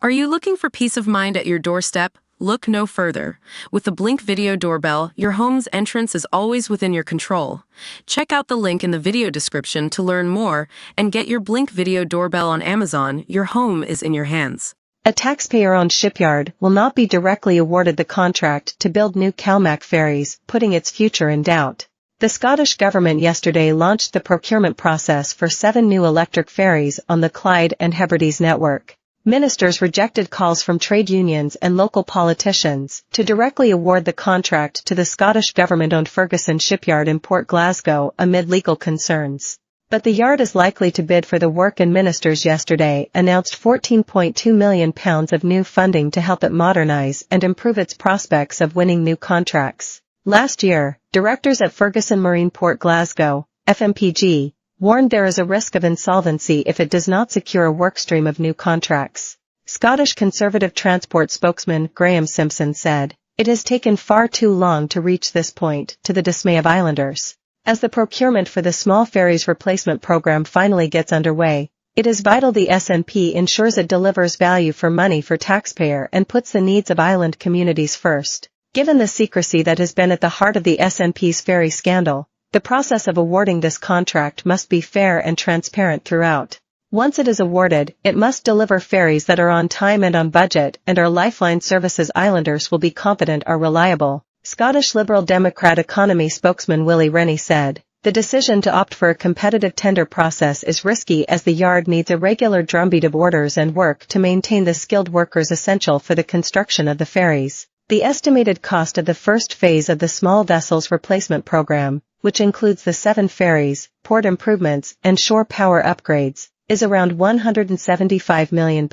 Are you looking for peace of mind at your doorstep? Look no further. With the Blink Video Doorbell, your home's entrance is always within your control. Check out the link in the video description to learn more and get your Blink Video Doorbell on Amazon. Your home is in your hands. A taxpayer-owned shipyard will not be directly awarded the contract to build new CalMac ferries, putting its future in doubt. The Scottish Government yesterday launched the procurement process for 7 new electric ferries on the Clyde and Hebrides network. Ministers rejected calls from trade unions and local politicians to directly award the contract to the Scottish Government-owned Ferguson shipyard in Port Glasgow amid legal concerns. But the yard is likely to bid for the work, and ministers yesterday announced £14.2 million of new funding to help it modernise and improve its prospects of winning new contracts. Last year, directors at Ferguson Marine Port Glasgow, FMPG, warned there is a risk of insolvency if it does not secure a workstream of new contracts. Scottish Conservative transport spokesman Graham Simpson said, "It has taken far too long to reach this point, to the dismay of islanders. As the procurement for the small ferries replacement program finally gets underway, it is vital the SNP ensures it delivers value for money for taxpayer and puts the needs of island communities first." Given the secrecy that has been at the heart of the SNP's ferry scandal, the process of awarding this contract must be fair and transparent throughout. Once it is awarded, it must deliver ferries that are on time and on budget, and our lifeline services islanders will be confident are reliable. Scottish Liberal Democrat economy spokesman Willie Rennie said, "The decision to opt for a competitive tender process is risky as the yard needs a regular drumbeat of orders and work to maintain the skilled workers essential for the construction of the ferries." The estimated cost of the first phase of the small vessels replacement program, which includes the 7 ferries, port improvements, and shore power upgrades, is around £175 million.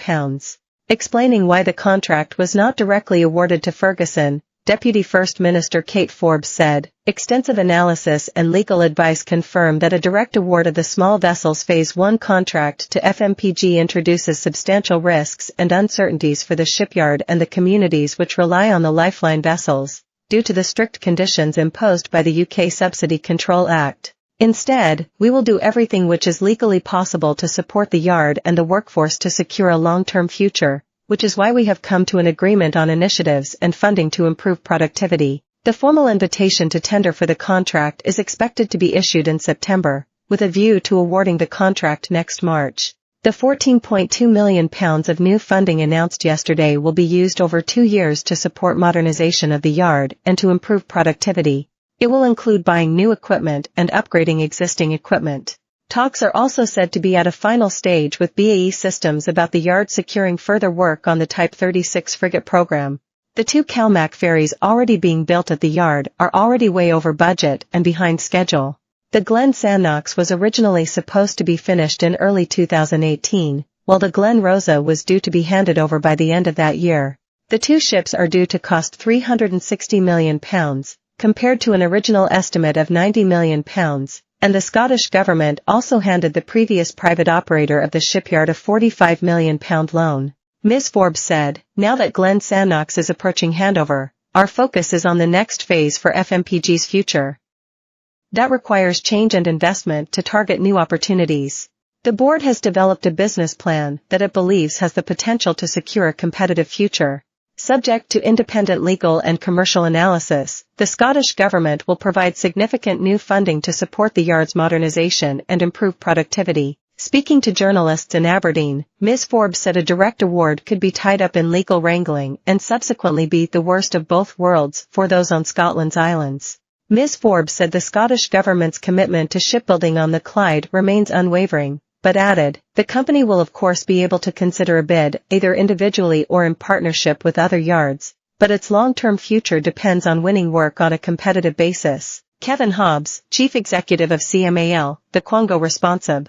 Explaining why the contract was not directly awarded to Ferguson, Deputy First Minister Kate Forbes said, "Extensive analysis and legal advice confirm that a direct award of the small vessels Phase 1 contract to FMPG introduces substantial risks and uncertainties for the shipyard and the communities which rely on the lifeline vessels, due to the strict conditions imposed by the UK Subsidy Control Act. Instead, we will do everything which is legally possible to support the yard and the workforce to secure a long-term future, which is why we have come to an agreement on initiatives and funding to improve productivity." The formal invitation to tender for the contract is expected to be issued in September, with a view to awarding the contract next March. The £14.2 million of new funding announced yesterday will be used over 2 years to support modernisation of the yard and to improve productivity. It will include buying new equipment and upgrading existing equipment. Talks are also said to be at a final stage with BAE Systems about the yard securing further work on the Type 36 frigate program. The 2 CalMac ferries already being built at the yard are already way over budget and behind schedule. The Glen Sannox was originally supposed to be finished in early 2018, while the Glen Rosa was due to be handed over by the end of that year. The 2 ships are due to cost £360 million, compared to an original estimate of £90 million. And the Scottish Government also handed the previous private operator of the shipyard a £45 million loan. Ms. Forbes said, "Now that Glen Sannox is approaching handover, our focus is on the next phase for FMPG's future. That requires change and investment to target new opportunities. The board has developed a business plan that it believes has the potential to secure a competitive future. Subject to independent legal and commercial analysis, the Scottish Government will provide significant new funding to support the yard's modernisation and improve productivity." Speaking to journalists in Aberdeen, Ms. Forbes said a direct award could be tied up in legal wrangling and subsequently be the worst of both worlds for those on Scotland's islands. Ms. Forbes said the Scottish Government's commitment to shipbuilding on the Clyde remains unwavering, but added, "The company will of course be able to consider a bid, either individually or in partnership with other yards, but its long-term future depends on winning work on a competitive basis." Kevin Hobbs, Chief Executive of CMAL, the Quango Responsib,